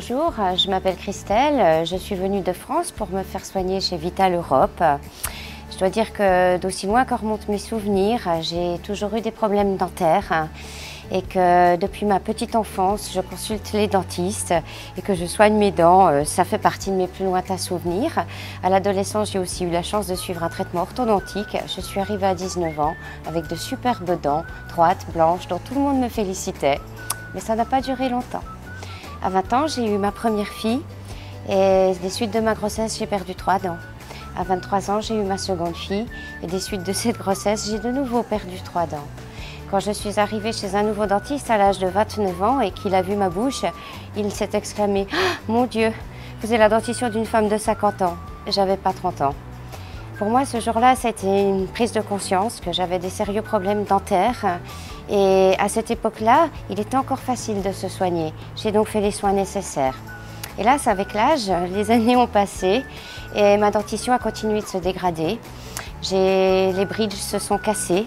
Bonjour, je m'appelle Christelle, je suis venue de France pour me faire soigner chez Vital Europe. Je dois dire que d'aussi loin que remontent mes souvenirs, j'ai toujours eu des problèmes dentaires et que depuis ma petite enfance, je consulte les dentistes et que je soigne mes dents. Ça fait partie de mes plus lointains souvenirs. À l'adolescence, j'ai aussi eu la chance de suivre un traitement orthodontique. Je suis arrivée à 19 ans avec de superbes dents, droites, blanches, dont tout le monde me félicitait. Mais ça n'a pas duré longtemps. À 20 ans, j'ai eu ma première fille et des suites de ma grossesse, j'ai perdu 3 dents. À 23 ans, j'ai eu ma seconde fille et des suites de cette grossesse, j'ai de nouveau perdu 3 dents. Quand je suis arrivée chez un nouveau dentiste à l'âge de 29 ans et qu'il a vu ma bouche, il s'est exclamé « Oh, mon Dieu, vous avez la dentition d'une femme de 50 ans ». J'avais pas 30 ans. Pour moi, ce jour-là, c'était une prise de conscience que j'avais des sérieux problèmes dentaires. Et à cette époque-là, il était encore facile de se soigner. J'ai donc fait les soins nécessaires. Hélas, avec l'âge, les années ont passé et ma dentition a continué de se dégrader. Les bridges se sont cassés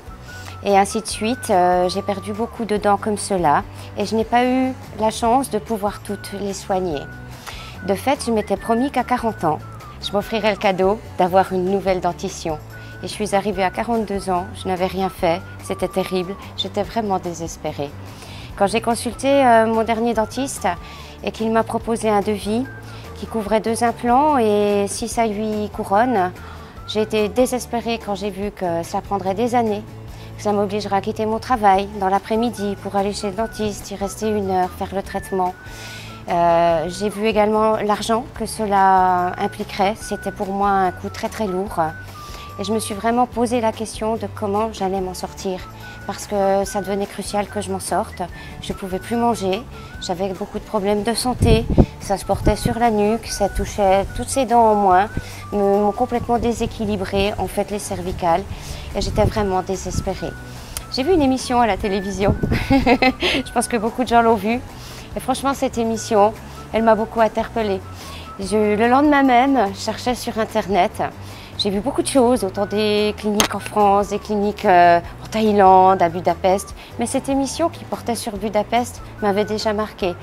et ainsi de suite. J'ai perdu beaucoup de dents comme cela et je n'ai pas eu la chance de pouvoir toutes les soigner. De fait, je m'étais promis qu'à 40 ans, je m'offrirais le cadeau d'avoir une nouvelle dentition. Et je suis arrivée à 42 ans, je n'avais rien fait, c'était terrible, j'étais vraiment désespérée. Quand j'ai consulté mon dernier dentiste et qu'il m'a proposé un devis qui couvrait 2 implants et 6 à 8 couronnes, j'ai été désespérée quand j'ai vu que ça prendrait des années, que ça m'obligerait à quitter mon travail dans l'après-midi pour aller chez le dentiste, y rester 1 heure, faire le traitement. J'ai vu également l'argent que cela impliquerait, c'était pour moi un coût très lourd. Et je me suis vraiment posé la question de comment j'allais m'en sortir parce que ça devenait crucial que je m'en sorte. Je ne pouvais plus manger, j'avais beaucoup de problèmes de santé, ça se portait sur la nuque, ça touchait toutes ces dents en moins, m'ont complètement déséquilibrée, en fait les cervicales, et j'étais vraiment désespérée. J'ai vu une émission à la télévision, je pense que beaucoup de gens l'ont vue, et franchement cette émission, elle m'a beaucoup interpellée. Le lendemain même, je cherchais sur internet. J'ai vu beaucoup de choses autour des cliniques en France, des cliniques en Thaïlande, à Budapest. Mais cette émission qui portait sur Budapest m'avait déjà marquée.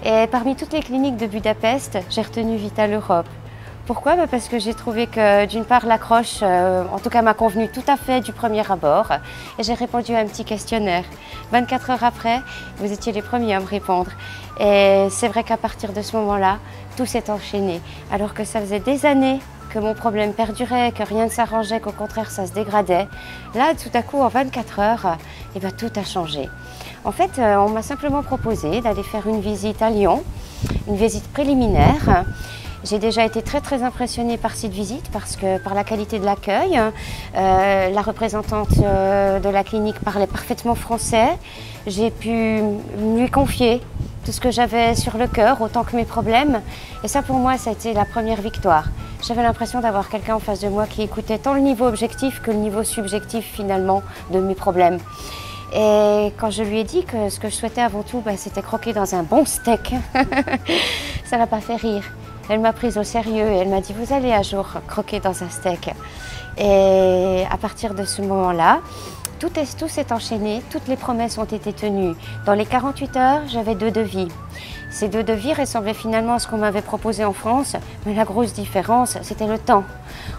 Et parmi toutes les cliniques de Budapest, j'ai retenu Vital Europe. Pourquoi? Parce que j'ai trouvé que d'une part l'accroche, en tout cas m'a convenu tout à fait du premier abord. Et j'ai répondu à un petit questionnaire. 24 heures après, vous étiez les premiers à me répondre. Et c'est vrai qu'à partir de ce moment-là, tout s'est enchaîné. Alors que ça faisait des années que mon problème perdurait, que rien ne s'arrangeait, qu'au contraire ça se dégradait. Là, tout à coup, en 24 heures, tout a changé. En fait, on m'a simplement proposé d'aller faire une visite à Lyon, une visite préliminaire. J'ai déjà été très impressionnée par cette visite parce que par la qualité de l'accueil, la représentante de la clinique parlait parfaitement français. J'ai pu lui confier tout ce que j'avais sur le cœur, autant que mes problèmes. Et ça, pour moi, ça a été la première victoire. J'avais l'impression d'avoir quelqu'un en face de moi qui écoutait tant le niveau objectif que le niveau subjectif, finalement, de mes problèmes. Et quand je lui ai dit que ce que je souhaitais avant tout, c'était croquer dans un bon steak, ça l'a pas fait rire. Elle m'a prise au sérieux et elle m'a dit « Vous allez un jour croquer dans un steak ». Et à partir de ce moment-là, tout s'est enchaîné, toutes les promesses ont été tenues. Dans les 48 heures, j'avais 2 devis. Ces 2 devis ressemblaient finalement à ce qu'on m'avait proposé en France, mais la grosse différence, c'était le temps.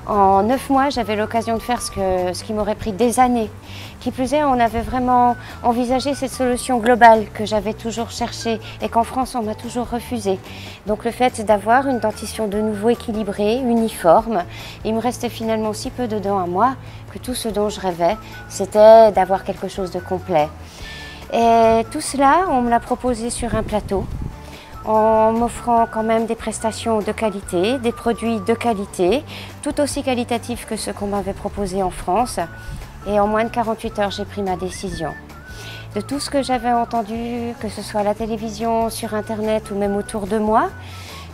En 9 mois, j'avais l'occasion de faire ce qui m'aurait pris des années. Qui plus est, on avait vraiment envisagé cette solution globale que j'avais toujours cherchée et qu'en France, on m'a toujours refusée. Donc le fait d'avoir une dentition de nouveau équilibrée, uniforme, il me restait finalement si peu de dents à moi que tout ce dont je rêvais, c'était d'avoir quelque chose de complet. Et tout cela, on me l'a proposé sur un plateau, en m'offrant quand même des prestations de qualité, des produits de qualité, tout aussi qualitatifs que ceux qu'on m'avait proposés en France. Et en moins de 48 heures, j'ai pris ma décision. De tout ce que j'avais entendu, que ce soit à la télévision, sur Internet ou même autour de moi,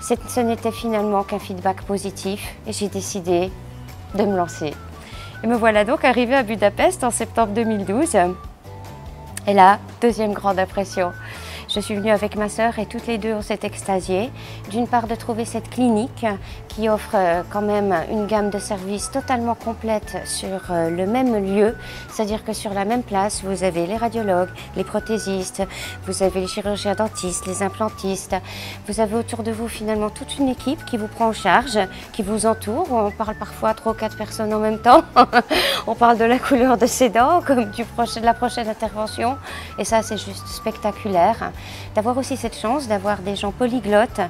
ce n'était finalement qu'un feedback positif et j'ai décidé de me lancer. Et me voilà donc arrivée à Budapest en septembre 2012. Et là, deuxième grande impression. Je suis venue avec ma sœur et toutes les deux on s'est extasiées. D'une part de trouver cette clinique qui offre quand même une gamme de services totalement complète sur le même lieu. C'est-à-dire que sur la même place, vous avez les radiologues, les prothésistes, vous avez les chirurgiens dentistes, les implantistes. Vous avez autour de vous finalement toute une équipe qui vous prend en charge, qui vous entoure. On parle parfois 3 ou 4 personnes en même temps. On parle de la couleur de ses dents, comme de la prochaine intervention. Et ça, c'est juste spectaculaire. D'avoir aussi cette chance d'avoir des gens polyglottes,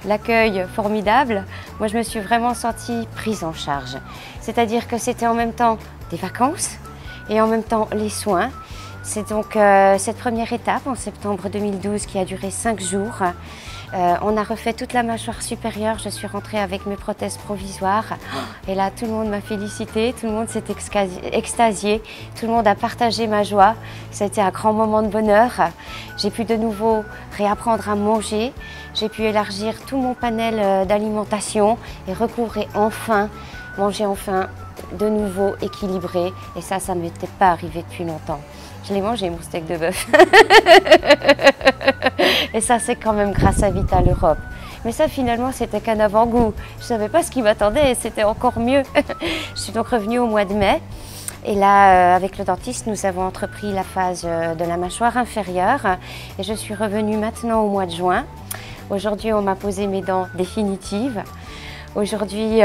l'accueil formidable. Moi, je me suis vraiment sentie prise en charge. C'est-à-dire que c'était en même temps des vacances et en même temps les soins. C'est donc cette première étape en septembre 2012 qui a duré 5 jours. On a refait toute la mâchoire supérieure, je suis rentrée avec mes prothèses provisoires et là tout le monde m'a félicité, tout le monde s'est extasié, tout le monde a partagé ma joie. Ça a été un grand moment de bonheur. J'ai pu de nouveau réapprendre à manger, j'ai pu élargir tout mon panel d'alimentation et recouvrer enfin, manger enfin de nouveau équilibré et ça ne m'était pas arrivé depuis longtemps. Je l'ai mangé, mon steak de bœuf. Et ça, c'est quand même grâce à Vital Europe. Mais ça, finalement, c'était qu'un avant-goût. Je ne savais pas ce qui m'attendait et c'était encore mieux. Je suis donc revenue au mois de mai. Et là, avec le dentiste, nous avons entrepris la phase de la mâchoire inférieure. Et je suis revenue maintenant au mois de juin. Aujourd'hui, on m'a posé mes dents définitives. Aujourd'hui,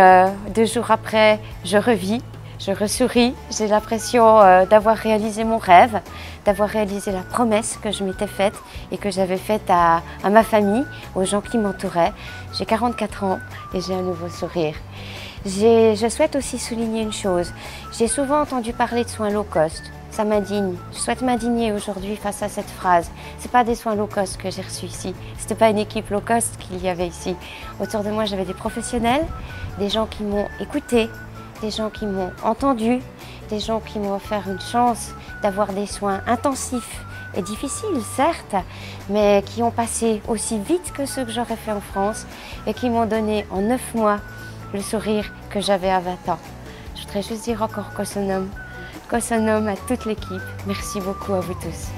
2 jours après, je revis. Je ressouris, j'ai l'impression d'avoir réalisé mon rêve, d'avoir réalisé la promesse que je m'étais faite et que j'avais faite à ma famille, aux gens qui m'entouraient. J'ai 44 ans et j'ai un nouveau sourire. Je souhaite aussi souligner une chose. J'ai souvent entendu parler de soins low cost. Ça m'indigne. Je souhaite m'indigner aujourd'hui face à cette phrase. Ce n'est pas des soins low cost que j'ai reçus ici. Ce n'était pas une équipe low cost qu'il y avait ici. Autour de moi, j'avais des professionnels, des gens qui m'ont écouté, des gens qui m'ont entendu, des gens qui m'ont offert une chance d'avoir des soins intensifs et difficiles, certes, mais qui ont passé aussi vite que ceux que j'aurais fait en France et qui m'ont donné en 9 mois le sourire que j'avais à 20 ans. Je voudrais juste dire encore Kosonum à toute l'équipe. Merci beaucoup à vous tous.